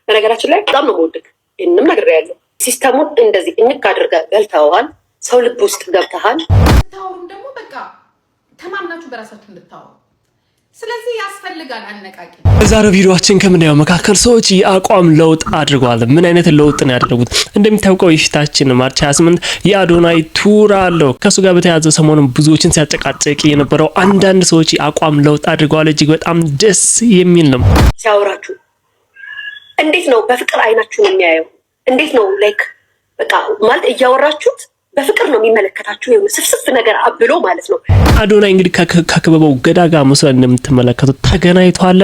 በነገራችን ላይ በጣም ነው የምወድቅ። ይህንም ነግሬያለሁ። ሲስተሙን እንደዚህ እንክ አድርገህ ገልተኸዋል። ሰው ልብ ውስጥ ገብተሃል። ታውሩም ደግሞ በቃ ተማምናችሁ በራሳችሁ እንድታወሩ ስለዚህ ያስፈልጋል አነቃቂ። በዛሬው ቪዲዮአችን ከምናየው መካከል ሰዎች የአቋም ለውጥ አድርገዋል። ምን አይነት ለውጥ ነው ያደረጉት? እንደሚታወቀው የፊታችን ማርች 28 የአዶናይ ቱር አለው። ከሱ ጋር በተያያዘ ሰሞኑን ብዙዎችን ሲያጨቃጨቅ የነበረው አንዳንድ ሰዎች የአቋም ለውጥ አድርገዋል። እጅግ በጣም ደስ የሚል ነው። ሲያወራችሁ እንዴት ነው በፍቅር አይናችሁን የሚያየው? እንዴት ነው ላይክ በቃ ማለት እያወራችሁት በፍቅር ነው የሚመለከታችሁ። የሆነ ስፍስፍ ነገር አብሎ ማለት ነው። አዶናይ እንግዲህ ከክበበው ገዳጋ መስለ እንደምትመለከቱት ተገናኝቷል።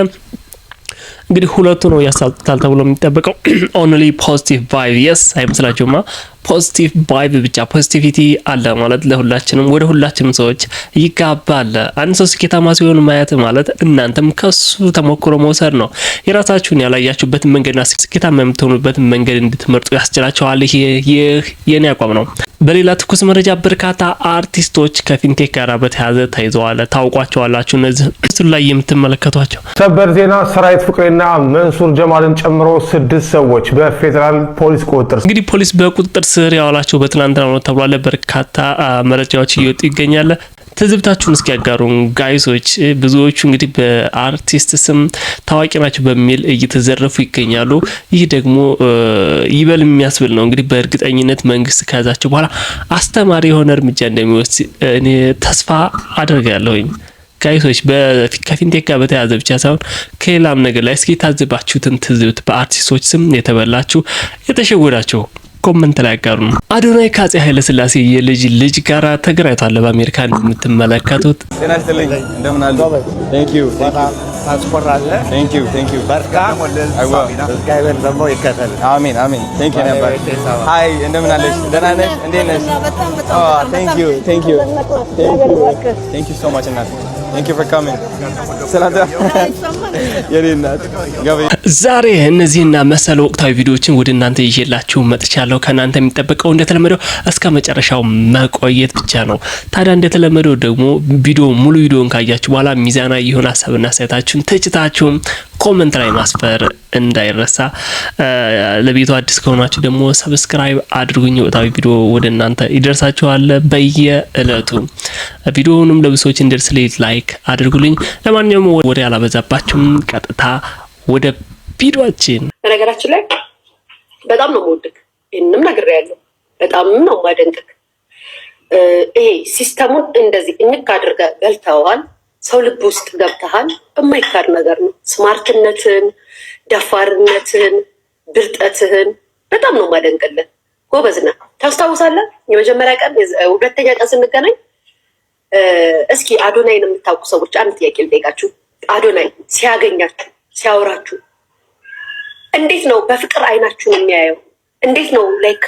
እንግዲህ ሁለቱ ነው ያሳልጣል ተብሎ የሚጠበቀው ኦንሊ ፖዚቲቭ ቫይብ የስ አይመስላችሁማ? ፖዚቲቭ ቫይብ ብቻ ፖዚቲቪቲ አለ ማለት ለሁላችንም ወደ ሁላችንም ሰዎች ይጋባል። አንድ ሰው ስኬታማ ሲሆን ማየት ማለት እናንተም ከሱ ተሞክሮ መውሰድ ነው። የራሳችሁን ያላያችሁበት መንገድና ስኬታማ የምትሆኑበት መንገድ እንድትመርጡ ያስችላችኋል። ይህ የኔ አቋም ነው። በሌላ ትኩስ መረጃ በርካታ አርቲስቶች ከፊንቴክ ጋር በተያያዘ ተይዘዋል። ታውቋቸዋላችሁ። እነዚህ እሱ ላይ የምትመለከቷቸው ሰበር ዜና ሰራዊት ፍቅሬና መንሱር ጀማልን ጨምሮ 6 ሰዎች በፌደራል ፖሊስ ቁጥጥር እንግዲህ ፖሊስ በቁጥጥር ስር ያዋላቸው በትናንትናው ነው ተብሏል። በርካታ መረጃዎች እየወጡ ይገኛል። ትዝብታችሁን እስኪ ያጋሩን ጋይሶች። ብዙዎቹ እንግዲህ በአርቲስት ስም ታዋቂ ናቸው በሚል እየተዘረፉ ይገኛሉ። ይህ ደግሞ ይበል የሚያስብል ነው። እንግዲህ በእርግጠኝነት መንግስት ከያዛቸው በኋላ አስተማሪ የሆነ እርምጃ እንደሚወስድ እኔ ተስፋ አደርጋለሁኝ። ጋይሶች ከፊንቴክ ጋር በተያያዘ ብቻ ሳይሆን ከሌላም ነገር ላይ እስኪ ታዝባችሁትን ትዝብት በአርቲስቶች ስም የተበላችሁ የተሸወዳችሁ ኮሜንት ላይ ያጋሩን። አዶናይ ከአፄ ኃይለ ሥላሴ የልጅ ጋር ተገናኝቷል። በአሜሪካ እንደምትመለከቱት ጤናይስጥልኝ እንደምን አሉ? ቴንክ ዩ ፓስፖርት አለ። ቴንክ ዩ በርካ ስካይበር ደግሞ ይከተል። አሜን አሜን። ቴንክ ዩ ነበር። ሃይ እንደምን አለሽ? ደህና ነሽ? እንዴት ነሽ? ቴንክ ዩ ሶ ማች እናት Thank you for coming. ዛሬ እነዚህና መሰል ወቅታዊ ቪዲዮዎችን ወደ እናንተ ይዤላችሁ መጥቻለሁ። ከናንተ የሚጠበቀው እንደተለመደው እስከ መጨረሻው መቆየት ብቻ ነው። ታዲያ እንደተለመደው ደግሞ ሙሉ ቪዲዮን ካያችሁ በኋላ ሚዛናዊ የሆነ ሀሳብና አስተያየታችሁን ትችታችሁን ኮሜንት ላይ ማስፈር እንዳይረሳ። ለቤቱ አዲስ ከሆናችሁ ደግሞ ሰብስክራይብ አድርጉኝ። ወቅታዊ ቪዲዮ ወደ እናንተ ይደርሳችኋል በየእለቱ። ቪዲዮውንም ለብዙዎች እንዲደርስልኝ ላይክ አድርጉልኝ። ለማንኛውም ወደ ያላበዛባችሁም ቀጥታ ወደ ቪዲዮአችን። በነገራችን ላይ በጣም ነው የምወድቅ። ይሄንም ነግሬያለሁ። በጣም ነው የማደንቅክ። ይሄ ሲስተሙን እንደዚህ እንክ አድርገህ ገልተኸዋል። ሰው ልብ ውስጥ ገብተሃል። የማይካድ ነገር ነው። ስማርትነትን፣ ደፋርነትን፣ ብልጠትህን በጣም ነው የማደንቅልህ። ጎበዝ ነህ። ታስታውሳለህ? የመጀመሪያ ቀን ሁለተኛ ቀን ስንገናኝ እስኪ አዶናይን የምታውቁ ሰዎች አንድ ጥያቄ ልጠይቃችሁ። አዶናይ ሲያገኛችሁ ሲያወራችሁ እንዴት ነው በፍቅር አይናችሁን የሚያየው? እንዴት ነው ላይክ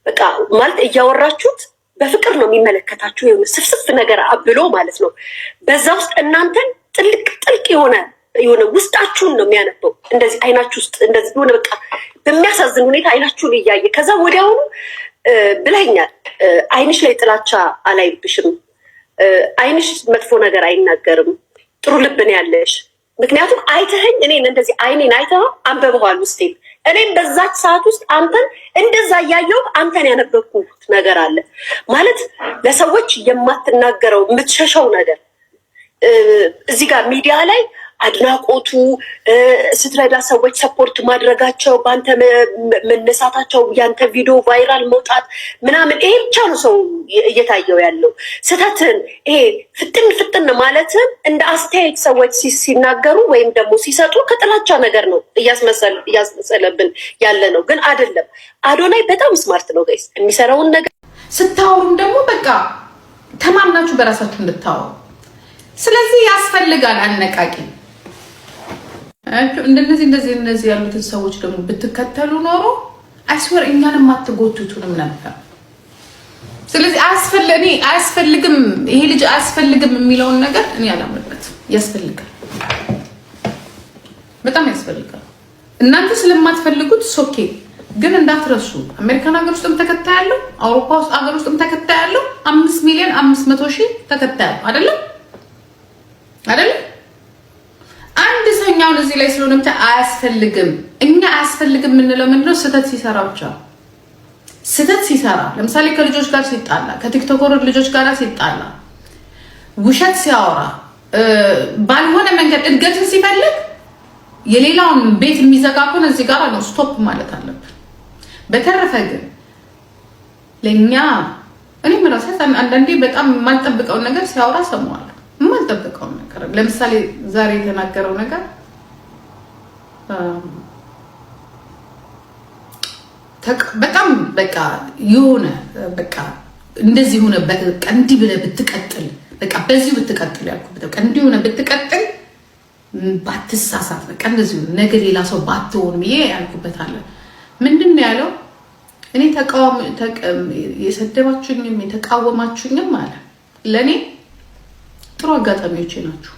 በቃ ማለት እያወራችሁት በፍቅር ነው የሚመለከታችሁ። የሆነ ስፍስፍ ነገር አብሎ ማለት ነው። በዛ ውስጥ እናንተን ጥልቅ የሆነ ውስጣችሁን ነው የሚያነበው። እንደዚህ አይናችሁ ውስጥ እንደዚህ የሆነ በቃ በሚያሳዝን ሁኔታ አይናችሁን እያየ ከዛ ወዲያውኑ ብለኛል፣ አይንሽ ላይ ጥላቻ አላይብሽም፣ አይንሽ መጥፎ ነገር አይናገርም፣ ጥሩ ልብ ነው ያለሽ። ምክንያቱም አይተኸኝ እኔን እንደዚህ አይኔን አይተኸው አንበበዋል ውስጤን። እኔም በዛች ሰዓት ውስጥ አንተን እንደዛ እያየሁ አንተን ያነበብኩት ነገር አለ ማለት ለሰዎች የማትናገረው የምትሸሸው ነገር እዚህ ጋር ሚዲያ ላይ አድናቆቱ፣ ስትረዳ ሰዎች ሰፖርት ማድረጋቸው፣ በአንተ መነሳታቸው፣ ያንተ ቪዲዮ ቫይራል መውጣት ምናምን ይሄ ብቻ ነው ሰው እየታየው ያለው። ስህተትን ይሄ ፍጥን ማለትም እንደ አስተያየት ሰዎች ሲናገሩ ወይም ደግሞ ሲሰጡ ከጥላቻ ነገር ነው እያስመሰለብን ያለ ነው። ግን አይደለም። አዶናይ በጣም ስማርት ነው ጋይስ። የሚሰራውን ነገር ስታወሩም ደግሞ በቃ ተማምናችሁ በራሳችሁ እንድታወሩ ስለዚህ ያስፈልጋል አነቃቂ። እንደዚህ ያሉትን ሰዎች ደግሞ ብትከተሉ ኖሮ አይስወር እኛንም አትጎቱቱንም ነበር። ስለዚህ አያስፈልግም ይሄ ልጅ አያስፈልግም የሚለውን ነገር እኔ አላምንበትም። ያስፈልጋል፣ በጣም ያስፈልጋል። እናንተ ስለማትፈልጉት ሶኬ ግን እንዳትረሱ አሜሪካን ሀገር ውስጥም ተከታይ ያለው፣ አውሮፓ ውስጥ ሀገር ውስጥም ተከታይ ያለው 5,500,000 ተከታይ አይደለም አንድ ሰኛውን እዚህ ላይ ስለሆነ ብቻ አያስፈልግም። እኛ አያስፈልግም የምንለው ምንድነው? ስህተት ሲሰራ ብቻ ስህተት ሲሰራ ለምሳሌ ከልጆች ጋር ሲጣላ፣ ከቲክቶከር ልጆች ጋር ሲጣላ፣ ውሸት ሲያወራ፣ ባልሆነ መንገድ እድገትን ሲፈልግ የሌላውን ቤት የሚዘጋ ከሆነ እዚህ ጋር ነው ስቶፕ ማለት አለብን። በተረፈ ግን ለኛ እኔ ምራሴ አንዳንዴ በጣም የማልጠብቀውን ነገር ሲያወራ ሰማዋለሁ። የማልጠብቀውን ነገር ለምሳሌ ዛሬ የተናገረው ነገር በጣም በቃ የሆነ በቃ እንደዚህ ሆነ በቃ እንዲህ ብለህ ብትቀጥል በቃ በዚህ ብትቀጥል ያልኩት በቃ እንዲህ ሆነ ብትቀጥል ባትሳሳት በቃ እንደዚህ ነገ ሌላ ሰው ባትሆን ብዬ ያልኩበት አለ። ምንድን ነው ያለው? እኔ የሰደባችሁኝም የተቃወማችሁኝም አለ ለኔ ጥሩ አጋጣሚዎች ናቸው።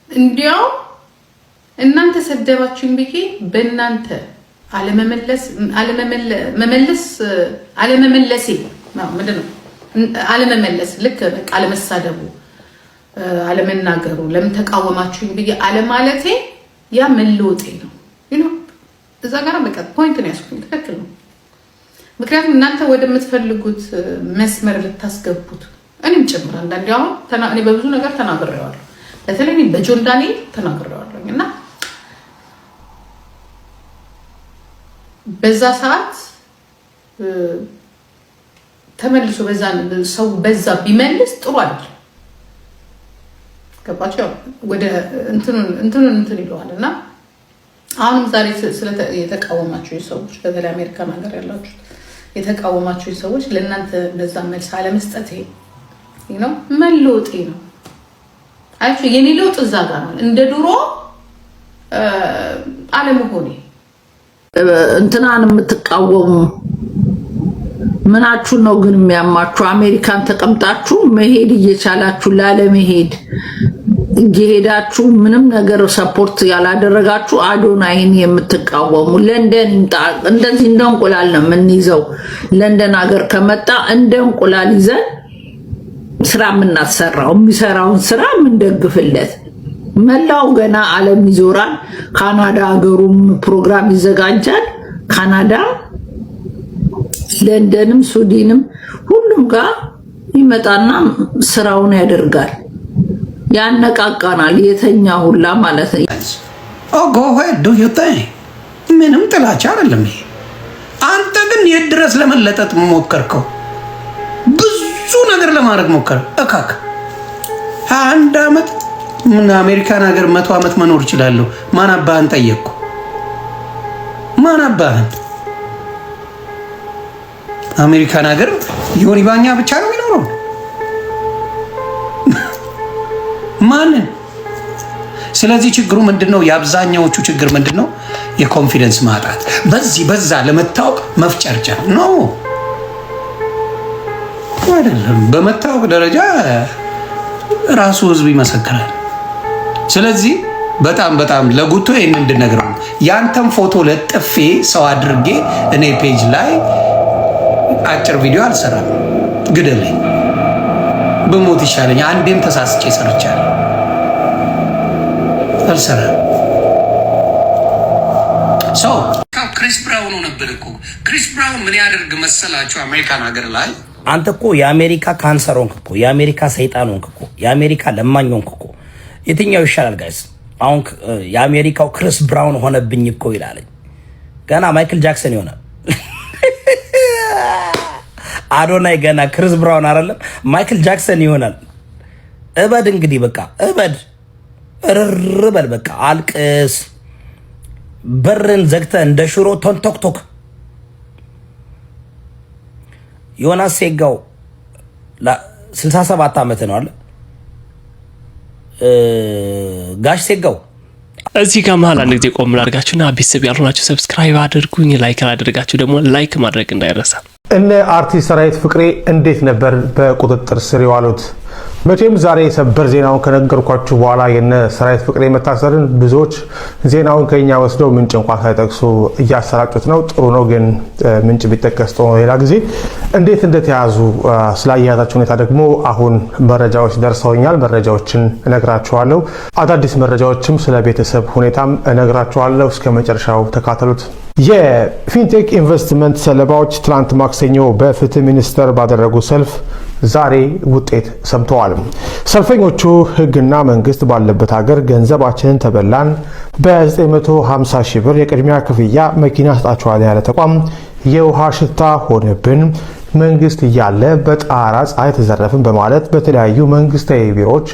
እንዲያው እናንተ ሰደባችሁኝ ብዬ በእናንተ አለመመለሴ ምንድነው አለመመለስ ልክ በቃ አለመሳደቡ አለመናገሩ ለምን ተቃወማችሁኝ ብዬ አለማለቴ ያ መለወጤ ነው። እዛ ጋር በቃ ፖይንት ነው ያስኩኝ። ትክክል ነው። ምክንያቱም እናንተ ወደምትፈልጉት መስመር ልታስገቡት እኔም ጭምር አንዳንዴ አሁን እኔ በብዙ ነገር ተናግሬዋለሁ። በተለይ በጆን ዳንኤል ተናግሬዋለሁ እና በዛ ሰዓት ተመልሶ ሰው በዛ ቢመልስ ጥሩ አይደል? ገባችሁ? ወደ እንትን ይለዋል እና አሁንም ዛሬ የተቃወማችሁ ሰዎች በተለይ አሜሪካን ሀገር ያላችሁ የተቃወማችሁ ሰዎች ለእናንተ በዛ መልስ አለመስጠቴ ነው መለወጤ ነው። አይቼ የኔ ለውጥ እዛ ጋር ነው እንደ ድሮ አለመሆኔ። እንትናን የምትቃወሙ ምናችሁ ነው ግን የሚያማችሁ? አሜሪካን ተቀምጣችሁ መሄድ እየቻላችሁ ላለመሄድ እየሄዳችሁ ምንም ነገር ሰፖርት ያላደረጋችሁ አዶናይን የምትቃወሙ ለንደን ይምጣ እንደዚህ እንደ እንቁላል ነው የምንይዘው። ለንደን ሀገር ከመጣ እንደ እንቁላል ይዘን ስራ የምናሰራው የሚሰራውን ስራ የምንደግፍለት መላው ገና ዓለም ይዞራል። ካናዳ ሀገሩም ፕሮግራም ይዘጋጃል። ካናዳ ለንደንም ሱዲንም ሁሉም ጋር ይመጣና ስራውን ያደርጋል። ያነቃቃናል የተኛ ሁላ ማለት ነው። go ahead do your thing ምንም ጥላቻ አይደለም ይሄ። አንተ ግን የት ድረስ ለመለጠጥ ሞከርከው? ብዙ ነገር ለማድረግ ሞከር እካክ 21 አመት ምን አሜሪካን ሀገር 100 አመት መኖር ይችላልው? ማን አባህን ጠየቅኩ? ማን አባህን? አሜሪካን ሀገር ዮኒ ባኛ ብቻ ነው የሚኖረው? ማንን? ስለዚህ ችግሩ ምንድነው? የአብዛኛዎቹ ችግር ምንድነው? የኮንፊደንስ ማጣት፣ በዛ ለመታወቅ መፍጨርጨር ነው አይደለም። በመታወቅ ደረጃ ራሱ ህዝብ ይመሰክራል። ስለዚህ በጣም ለጉቶ ይሄን እንድነግረው ያንተም ፎቶ ለጥፌ ሰው አድርጌ እኔ ፔጅ ላይ አጭር ቪዲዮ አልሰራም። ግደለኝ በሞት ይሻለኝ። አንዴም ተሳስቼ ሰርቻለሁ አልሰራም። ሰው ክሪስ ብራውን ነበር እኮ ክሪስ ብራውን ምን ያደርግ መሰላችሁ? አሜሪካን ሀገር ላይ አንተ እኮ የአሜሪካ ካንሰር ሆንክ እኮ፣ የአሜሪካ ሰይጣን ሆንክ እኮ፣ የአሜሪካ ለማኝ ሆንክ እኮ። የትኛው ይሻላል ጋይስ? አሁን የአሜሪካው ክሪስ ብራውን ሆነብኝ እኮ ይላለኝ። ገና ማይክል ጃክሰን ይሆናል። አዶናይ ገና ክሪስ ብራውን አይደለም ማይክል ጃክሰን ይሆናል። እበድ እንግዲህ በቃ እበድ፣ እርርበል በቃ አልቅስ። በርን ዘግተህ እንደ ሽሮ ቶንቶክቶክ። ዮናስ ሴጋው 67 ዓመት ነው አለ ጋሽ ሴጋው። እዚህ ጋር መሀል አንድ ጊዜ ቆም ላድርጋችሁና ቤተሰብ ያልሆናችሁ ሰብስክራይብ አድርጉኝ፣ ላይክ አድርጋችሁ ደግሞ ላይክ ማድረግ እንዳይረሳ። እነ አርቲስት ሰራዊት ፍቅሬ እንዴት ነበር በቁጥጥር ስር የዋሉት? መቼም ዛሬ የሰበር ዜናውን ከነገርኳችሁ በኋላ የነ ሰራዊት ፍቅሬ መታሰርን ብዙዎች ዜናውን ከኛ ወስደው ምንጭ እንኳን ሳይጠቅሱ እያሰራጩት ነው። ጥሩ ነው፣ ግን ምንጭ ቢጠቀስ ጥሩ ነው። ሌላ ጊዜ እንዴት እንደተያዙ ስላያያዛቸው ሁኔታ ደግሞ አሁን መረጃዎች ደርሰውኛል። መረጃዎችን እነግራችኋለሁ። አዳዲስ መረጃዎችም ስለ ቤተሰብ ሁኔታም እነግራችኋለሁ። እስከ መጨረሻው ተካተሉት። የፊንቴክ ኢንቨስትመንት ሰለባዎች ትላንት ማክሰኞ በፍትህ ሚኒስቴር ባደረጉ ሰልፍ ዛሬ ውጤት ሰምተዋል። ሰልፈኞቹ ሕግና መንግስት ባለበት ሀገር ገንዘባችንን ተበላን፣ በ950 ሺህ ብር የቅድሚያ ክፍያ መኪና ሰጣችኋል ያለ ተቋም የውሃ ሽታ ሆነብን፣ መንግስት እያለ በጣራ ፀሐይ ተዘረፍን በማለት በተለያዩ መንግስታዊ ቢሮዎች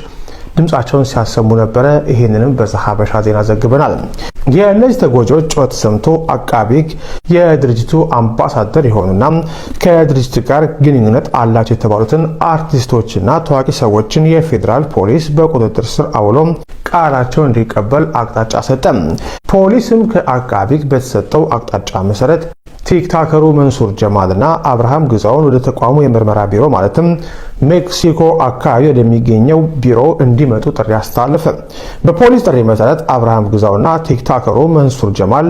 ድምጻቸውን ሲያሰሙ ነበረ። ይህንንም በሀበሻ ዜና ዘግበናል። የእነዚህ ተጎጂዎች ጩኸት ሰምቶ አቃቤ ሕግ የድርጅቱ አምባሳደር የሆኑና ከድርጅቱ ጋር ግንኙነት አላቸው የተባሉትን አርቲስቶችና ታዋቂ ሰዎችን የፌዴራል ፖሊስ በቁጥጥር ስር አውሎ ቃላቸውን እንዲቀበል አቅጣጫ ሰጠ። ፖሊስም ከአቃቤ ሕግ በተሰጠው አቅጣጫ መሰረት ቲክታከሩ መንሱር ጀማልና አብርሃም ግዛውን ወደ ተቋሙ የምርመራ ቢሮ ማለትም ሜክሲኮ አካባቢ ወደሚገኘው ቢሮ እንዲመጡ ጥሪ አስተላለፈ። በፖሊስ ጥሪ መሰረት አብርሃም ግዛውና ቲክታከሩ መንሱር ጀማል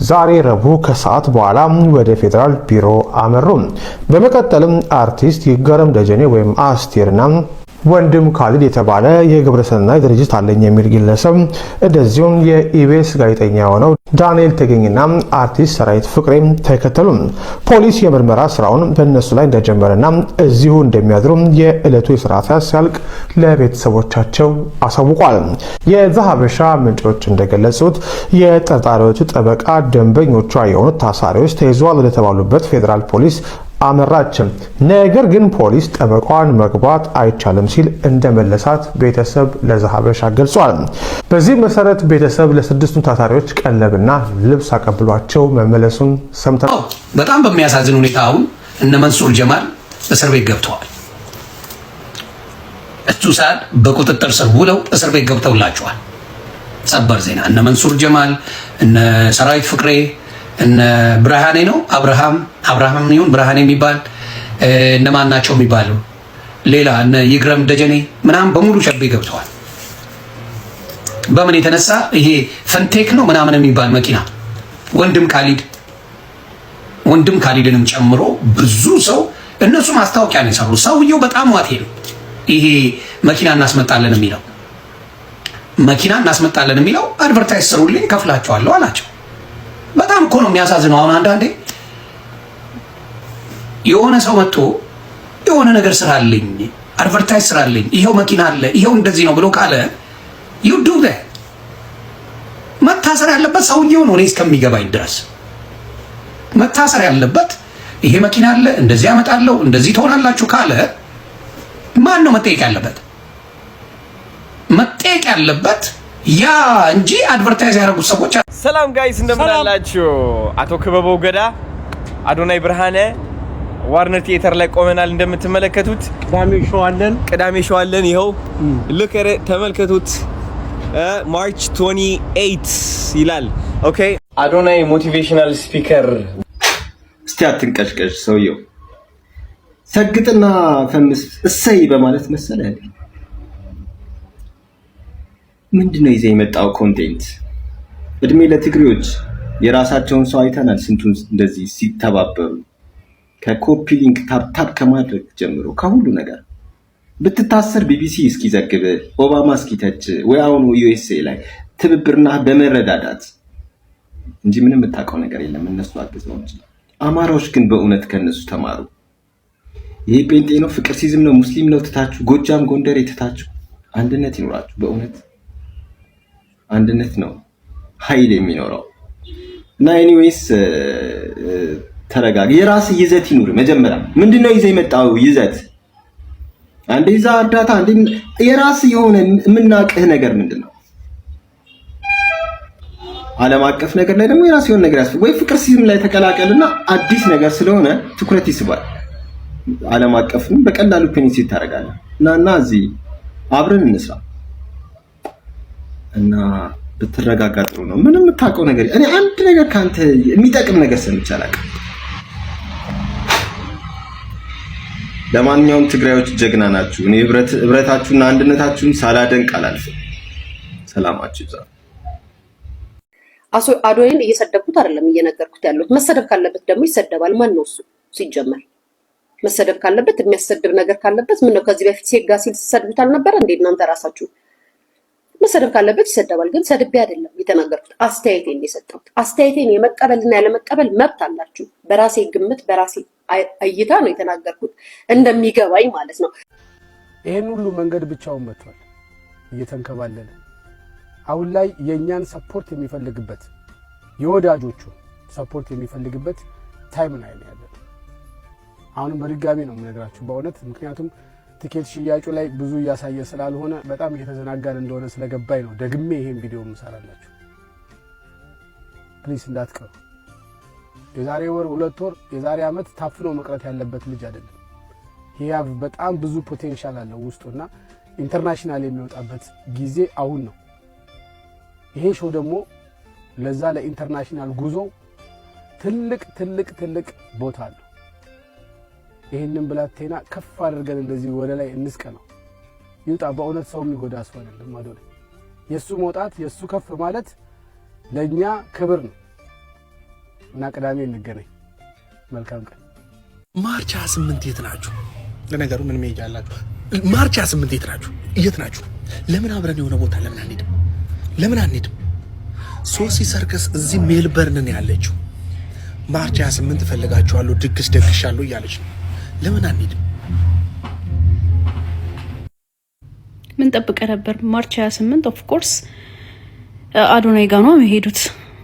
ዛሬ ረቡዕ ከሰዓት በኋላ ወደ ፌዴራል ቢሮ አመሩ። በመቀጠልም አርቲስት ይገረም ደጀኔ ወይም አስቴርና ወንድም ካሊድ የተባለ የግብረሰናይ ድርጅት አለኝ የሚል ግለሰብ እንደዚሁም የኢቢኤስ ጋዜጠኛ የሆነው ዳንኤል ተገኝና አርቲስት ሰራዊት ፍቅሬ ተከተሉ። ፖሊስ የምርመራ ስራውን በእነሱ ላይ እንደጀመረና እዚሁ እንደሚያድሩ የዕለቱ የስራ ሰዓት ሲያልቅ ለቤተሰቦቻቸው አሳውቋል። የዛሀበሻ ምንጮች እንደገለጹት የጠርጣሪዎቹ ጠበቃ ደንበኞቿ የሆኑት ታሳሪዎች ተይዘዋል ወደተባሉበት ፌዴራል ፖሊስ አመራችም። ነገር ግን ፖሊስ ጠበቃዋን መግባት አይቻልም ሲል እንደመለሳት ቤተሰብ ለዛሀበሻ ገልጿል። በዚህ መሰረት ቤተሰብ ለስድስቱ ታሳሪዎች ቀለብና ልብስ አቀብሏቸው መመለሱን ሰምተናል። በጣም በሚያሳዝን ሁኔታ አሁን እነ መንሱር ጀማል እስር ቤት ገብተዋል። እሱ ሰዓት በቁጥጥር ስር ውለው እስር ቤት ገብተውላቸዋል። ሰበር ዜና። እነ መንሱር ጀማል፣ እነ ሰራዊት ፍቅሬ፣ እነ ብርሃኔ ነው አብርሃም ይሁን ብርሃኔ የሚባል እነማን ናቸው የሚባሉ ሌላ እነ ይግረም ደጀኔ ምናምን በሙሉ ሸቤ ገብተዋል። በምን የተነሳ? ይሄ ፈንቴክ ነው ምናምን የሚባል መኪና ወንድም ካሊድንም ጨምሮ ብዙ ሰው እነሱ ማስታወቂያ ነው የሰሩ። ሰውየው በጣም ዋቴ ነው። ይሄ መኪና እናስመጣለን የሚለው አድቨርታይዝ ስሩልኝ ከፍላቸዋለሁ አላቸው። በጣም እኮ ነው የሚያሳዝነው። አሁን አንዳንዴ የሆነ ሰው መጥቶ የሆነ ነገር ስራልኝ፣ አድቨርታይዝ ስራልኝ፣ ይሄው መኪና አለ፣ ይሄው እንደዚህ ነው ብሎ ካለ ይዱ መታሰር ያለበት ሰውየው ነው። እኔ እስከሚገባኝ ድረስ መታሰር ያለበት ይሄ መኪና አለ፣ እንደዚህ ያመጣለሁ፣ እንደዚህ ትሆናላችሁ ካለ ማን ነው መጠየቅ ያለበት? መጠየቅ ያለበት ያ እንጂ አድቨርታይዝ ያደረጉት ሰዎች። ሰላም ጋይስ እንደምን አላችሁ? አቶ ክበበው ገዳ፣ አዶናይ ብርሃነ ዋርነር ቲያትር ላይ ቆመናል። እንደምትመለከቱት ቅዳሜ ሾው አለን። ይኸው ልክ ተመልከቱት። ማርች 28 ይላል። ኦኬ አዶናይ ሞቲቬሽናል ስፒከር። እስቲ አትንቀሽቀሽ ሰውየው ሰግጥና ፈምስ እሰይ በማለት መሰለ። ምንድነው ይዘህ የመጣው ኮንቴንት? እድሜ ለትግሬዎች የራሳቸውን ሰው አይተናል። ስንቱን እንደዚህ ሲተባበሩ ከኮፒ ሊንክ ታፕ ከማድረግ ጀምሮ ከሁሉ ነገር ብትታሰር ቢቢሲ እስኪዘግብ ኦባማ እስኪተች ወይ አሁን ዩኤስኤ ላይ ትብብርና በመረዳዳት እንጂ ምንም የምታውቀው ነገር የለም። እነሱ አግዘው እንጂ አማራዎች ግን በእውነት ከነሱ ተማሩ። ይሄ ጴንጤ ነው፣ ፍቅር ሲዝም ነው፣ ሙስሊም ነው ትታችሁ ጎጃም ጎንደር የትታችሁ አንድነት ይኖራችሁ። በእውነት አንድነት ነው ኃይል የሚኖረው። እና ኤኒዌይስ ተረጋጋ። የራስ ይዘት ይኑር። መጀመሪያ ምንድነው ይዘህ የመጣው ይዘት? አንዴ ይዛ እርዳታ፣ አንዴ የራስ የሆነ የምናቅህ ነገር ምንድነው? ዓለም አቀፍ ነገር ላይ ደግሞ የራስ የሆነ ነገር ያስፈልግ ወይ ፍቅር ሲዝም ላይ ተቀላቀልና አዲስ ነገር ስለሆነ ትኩረት ይስባል። ዓለም አቀፍም በቀላሉ ፔኒሲት ታደርጋለህ እና እዚህ አብረን እንስራ እና ብትረጋጋ ጥሩ ነው። ምንም የምታውቀው ነገር እኔ አንድ ነገር ካንተ የሚጠቅም ነገር ሰምቼ አላውቅም። ለማንኛውም ትግራዮች ጀግና ናችሁ። እኔ ህብረታችሁና አንድነታችሁን ሳላደንቅ አላልፍም። ሰላማችሁ ይብዛ። አዶናይን እየሰደብኩት አይደለም እየነገርኩት ያለሁት። መሰደብ ካለበት ደግሞ ይሰደባል። ማን ነው እሱ? ሲጀመር መሰደብ ካለበት የሚያሰድብ ነገር ካለበት ምን ነው? ከዚህ በፊት ሴጋ ሲል ሲሰድቡት አልነበረ እንዴ እናንተ ራሳችሁ? መሰደብ ካለበት ይሰደባል። ግን ሰድቤ አይደለም የተናገርኩት፣ አስተያየቴን የሰጠሁት። አስተያየቴን የመቀበልና ያለመቀበል መብት አላችሁ። በራሴ ግምት በራሴ እይታ ነው የተናገርኩት፣ እንደሚገባኝ ማለት ነው። ይሄን ሁሉ መንገድ ብቻውን መጥቷል እየተንከባለለ። አሁን ላይ የኛን ሰፖርት የሚፈልግበት የወዳጆቹ ሰፖርት የሚፈልግበት ታይም ላይ ነው ያለው። አሁን በድጋሚ ነው የምነግራችሁ በእውነት ምክንያቱም ቲኬት ሽያጩ ላይ ብዙ እያሳየ ስላልሆነ በጣም እየተዘናጋን እንደሆነ ስለገባኝ ነው ደግሜ ይሄን ቪዲዮ እንሰራላችሁ። ፕሊስ እንዳትቀሩ። የዛሬ ወር 2 ወር የዛሬ አመት ታፍኖ መቅረት ያለበት ልጅ አይደለም። ይሄ በጣም ብዙ ፖቴንሻል አለው ውስጡና ኢንተርናሽናል የሚወጣበት ጊዜ አሁን ነው። ይሄ ሾው ደግሞ ለዛ ለኢንተርናሽናል ጉዞ ትልቅ ቦታ አለው። ይሄንን ብላቴና ከፍ አድርገን እንደዚህ ወደ ላይ እንስቀለው ይውጣ። በእውነት ሰው የሚጎዳ ሰው አይደለም አዶናይ። የሱ መውጣት የሱ ከፍ ማለት ለኛ ክብር ነው እና ቅዳሜ እንገናኝ። መልካም ቀን። ማርች 28 የት ናችሁ? ለነገሩ ምን ሜጃ አላችሁ? ማርች 28 የት ናችሁ? የት ናችሁ? ለምን አብረን የሆነ ቦታ ለምን አንሄድም? ሶሲ ሰርከስ እዚህ ሜልበርን ነው ያለችው። ማርች 28 እፈልጋችኋለሁ፣ ድግስ ደግሻለሁ እያለች ነው። ለምን አንሄድም? ምን ጠብቀ ነበር? ማርች 28 ኦፍ ኮርስ አዶናይ ጋር ነው የሚሄዱት።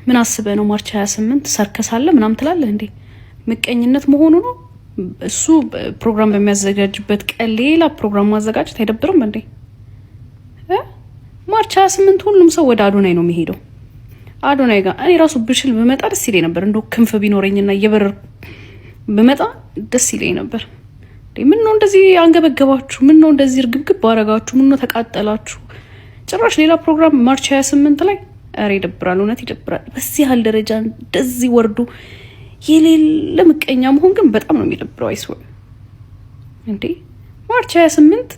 ምን አስበ ነው ማርች 28 ሰርከስ አለ ምናምን ትላለህ እንዴ? ምቀኝነት መሆኑ ነው። እሱ ፕሮግራም በሚያዘጋጅበት ቀን ሌላ ፕሮግራም ማዘጋጀት አይደብርም እንዴ? ማርች 28 ሁሉም ሰው ወደ አዶናይ ነው የሚሄደው። አዶናይ ጋር እኔ ራሱ ብችል ብመጣ ደስ ይለኝ ነበር። እንደው ክንፍ ቢኖረኝና እየበረርኩ ብመጣ ደስ ይለኝ ነበር። ምን ነው እንደዚህ አንገበገባችሁ? ምን ነው እንደዚህ እርግብግብ አረጋችሁ? ምን ነው ተቃጠላችሁ? ጭራሽ ሌላ ፕሮግራም ማርች 28 ላይ አሬ ይደብራል። እውነት ይደብራል። በዚህ ያህል ደረጃ እንደዚህ ወርዶ የሌለ ምቀኛ መሆን ግን በጣም ነው የሚደብረው። አይስወ እንዴ ማርች 28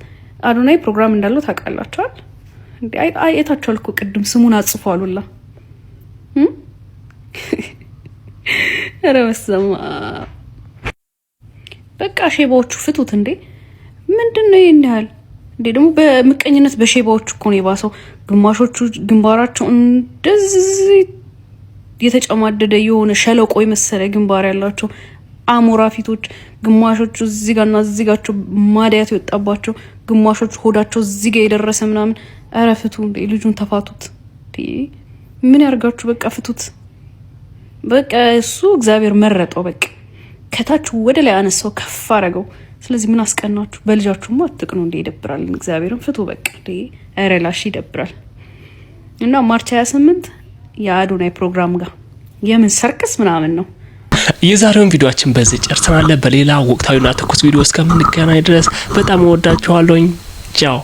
አዶናይ ፕሮግራም እንዳለው ታውቃላችኋል እንዴ? አይታችኋል እኮ ቅድም ስሙን አጽፏሉላ። ረበሰማ በቃ ሼባዎቹ ፍቱት እንዴ! ምንድነው ይሄን ያህል እንዴ? ደግሞ በምቀኝነት በሼባዎቹ እኮ ነው የባሰው። ግማሾቹ ግንባራቸው እንደዚህ የተጨማደደ የሆነ ሸለቆ የመሰለ ግንባር ያላቸው አሞራ ፊቶች፣ ግማሾቹ እዚህ ጋርና እዚህ ጋርቸው ማዲያት የወጣባቸው፣ ግማሾቹ ሆዳቸው እዚህ ጋር የደረሰ ምናምን። ኧረ ፍቱ እንዴ! ልጁን ተፋቱት። ምን ያርጋችሁ? በቃ ፍቱት። በቃ እሱ እግዚአብሔር መረጠው። በቃ ከታች ወደ ላይ አነሳው፣ ከፍ አረገው። ስለዚህ ምን አስቀናችሁ? በልጃችሁማ አትቅኑ እንዴ! ይደብራል። እግዚአብሔርን ፍቱ በቃ እንዴ! ኧረ ላሽ ይደብራል። እና ማርች 28 የአዶናይ ፕሮግራም ጋር የምን ሰርክስ ምናምን ነው። የዛሬውን ቪዲዮአችን በዚህ ጨርሰናል። በሌላ ወቅታዊና ትኩስ ቪዲዮ እስከምንገናኝ ድረስ በጣም ወዳችኋለሁ። ቻው።